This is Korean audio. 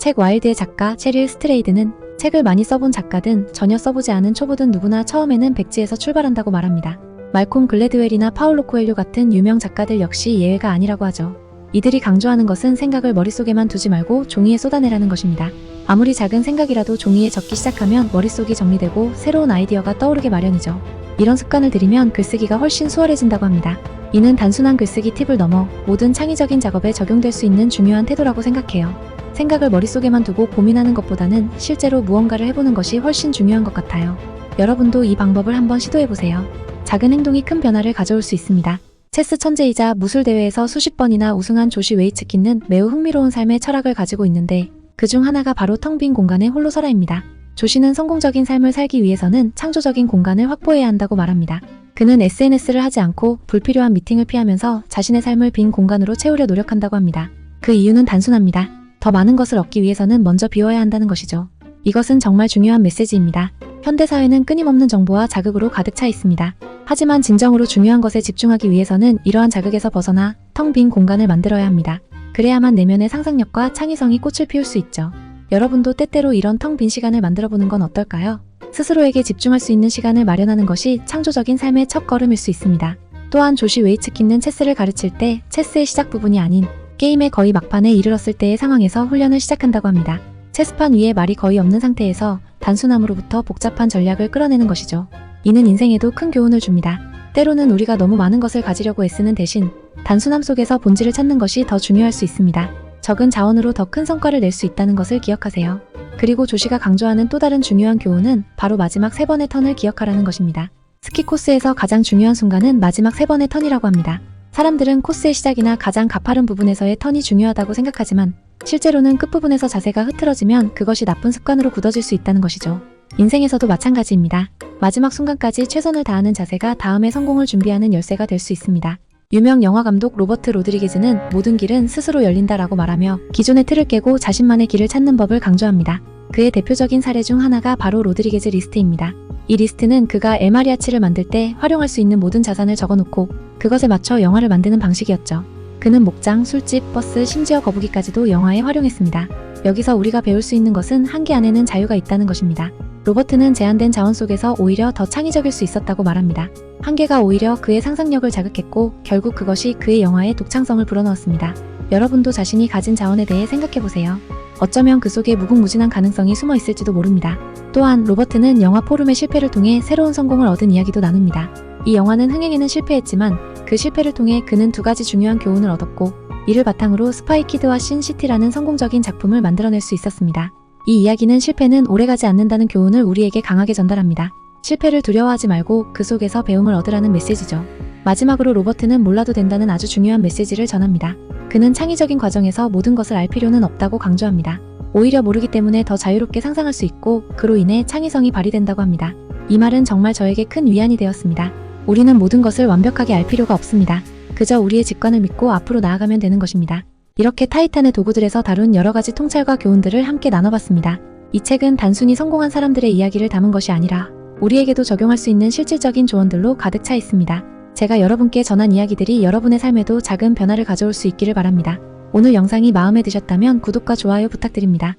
책 와일드의 작가 체릴 스트레이드는 책을 많이 써본 작가든 전혀 써보지 않은 초보든 누구나 처음에는 백지에서 출발한다고 말합니다. 말콤 글래드웰이나 파울로 코엘료 같은 유명 작가들 역시 예외가 아니라고 하죠. 이들이 강조하는 것은 생각을 머릿속에만 두지 말고 종이에 쏟아내라는 것입니다. 아무리 작은 생각이라도 종이에 적기 시작하면 머릿속이 정리되고 새로운 아이디어가 떠오르게 마련이죠. 이런 습관을 들이면 글쓰기가 훨씬 수월해진다고 합니다. 이는 단순한 글쓰기 팁을 넘어 모든 창의적인 작업에 적용될 수 있는 중요한 태도라고 생각해요. 생각을 머릿속에만 두고 고민하는 것보다는 실제로 무언가를 해보는 것이 훨씬 중요한 것 같아요. 여러분도 이 방법을 한번 시도해보세요. 작은 행동이 큰 변화를 가져올 수 있습니다. 체스 천재이자 무술 대회에서 수십 번이나 우승한 조시 웨이츠키는 매우 흥미로운 삶의 철학을 가지고 있는데 그중 하나가 바로 텅 빈 공간에 홀로 서라입니다. 조시는 성공적인 삶을 살기 위해서는 창조적인 공간을 확보해야 한다고 말합니다. 그는 SNS를 하지 않고 불필요한 미팅을 피하면서 자신의 삶을 빈 공간으로 채우려 노력한다고 합니다. 그 이유는 단순합니다. 더 많은 것을 얻기 위해서는 먼저 비워야 한다는 것이죠. 이것은 정말 중요한 메시지입니다. 현대사회는 끊임없는 정보와 자극으로 가득 차 있습니다. 하지만 진정으로 중요한 것에 집중하기 위해서는 이러한 자극에서 벗어나 텅 빈 공간을 만들어야 합니다. 그래야만 내면의 상상력과 창의성이 꽃을 피울 수 있죠. 여러분도 때때로 이런 텅 빈 시간을 만들어보는 건 어떨까요? 스스로에게 집중할 수 있는 시간을 마련하는 것이 창조적인 삶의 첫걸음일 수 있습니다. 또한 조시 웨이츠키는 체스를 가르칠 때 체스의 시작 부분이 아닌 게임의 거의 막판에 이르렀을 때의 상황에서 훈련을 시작한다고 합니다. 체스판 위에 말이 거의 없는 상태에서 단순함으로부터 복잡한 전략을 끌어내는 것이죠. 이는 인생에도 큰 교훈을 줍니다. 때로는 우리가 너무 많은 것을 가지려고 애쓰는 대신 단순함 속에서 본질을 찾는 것이 더 중요할 수 있습니다. 적은 자원으로 더 큰 성과를 낼 수 있다는 것을 기억하세요. 그리고 조시가 강조하는 또 다른 중요한 교훈은 바로 마지막 3번의 턴을 기억하라는 것입니다. 스키 코스에서 가장 중요한 순간은 마지막 3번의 턴이라고 합니다. 사람들은 코스의 시작이나 가장 가파른 부분에서의 턴이 중요하다고 생각하지만 실제로는 끝부분에서 자세가 흐트러지면 그것이 나쁜 습관으로 굳어질 수 있다는 것이죠. 인생에서도 마찬가지입니다. 마지막 순간까지 최선을 다하는 자세가 다음의 성공을 준비하는 열쇠가 될 수 있습니다. 유명 영화감독 로버트 로드리게즈는 모든 길은 스스로 열린다라고 말하며 기존의 틀을 깨고 자신만의 길을 찾는 법을 강조합니다. 그의 대표적인 사례 중 하나가 바로 로드리게즈 리스트입니다. 이 리스트는 그가 엘 마리아치를 만들 때 활용할 수 있는 모든 자산을 적어놓고 그것에 맞춰 영화를 만드는 방식이었죠. 그는 목장, 술집, 버스, 심지어 거북이까지도 영화에 활용했습니다. 여기서 우리가 배울 수 있는 것은 한계 안에는 자유가 있다는 것입니다. 로버트는 제한된 자원 속에서 오히려 더 창의적일 수 있었다고 말합니다. 한계가 오히려 그의 상상력을 자극했고 결국 그것이 그의 영화에 독창성을 불어넣었습니다. 여러분도 자신이 가진 자원에 대해 생각해보세요. 어쩌면 그 속에 무궁무진한 가능성이 숨어 있을지도 모릅니다. 또한 로버트는 영화 포름의 실패를 통해 새로운 성공을 얻은 이야기도 나눕니다. 이 영화는 흥행에는 실패했지만 그 실패를 통해 그는 2가지 중요한 교훈을 얻었고 이를 바탕으로 스파이키드와 신시티라는 성공적인 작품을 만들어낼 수 있었습니다. 이 이야기는 실패는 오래가지 않는다는 교훈을 우리에게 강하게 전달합니다. 실패를 두려워하지 말고 그 속에서 배움을 얻으라는 메시지죠. 마지막으로 로버트는 몰라도 된다는 아주 중요한 메시지를 전합니다. 그는 창의적인 과정에서 모든 것을 알 필요는 없다고 강조합니다. 오히려 모르기 때문에 더 자유롭게 상상할 수 있고 그로 인해 창의성이 발휘된다고 합니다. 이 말은 정말 저에게 큰 위안이 되었습니다. 우리는 모든 것을 완벽하게 알 필요가 없습니다. 그저 우리의 직관을 믿고 앞으로 나아가면 되는 것입니다. 이렇게 타이탄의 도구들에서 다룬 여러가지 통찰과 교훈들을 함께 나눠봤습니다. 이 책은 단순히 성공한 사람들의 이야기를 담은 것이 아니라 우리에게도 적용할 수 있는 실질적인 조언들로 가득 차 있습니다. 제가 여러분께 전한 이야기들이 여러분의 삶에도 작은 변화를 가져올 수 있기를 바랍니다. 오늘 영상이 마음에 드셨다면 구독과 좋아요 부탁드립니다.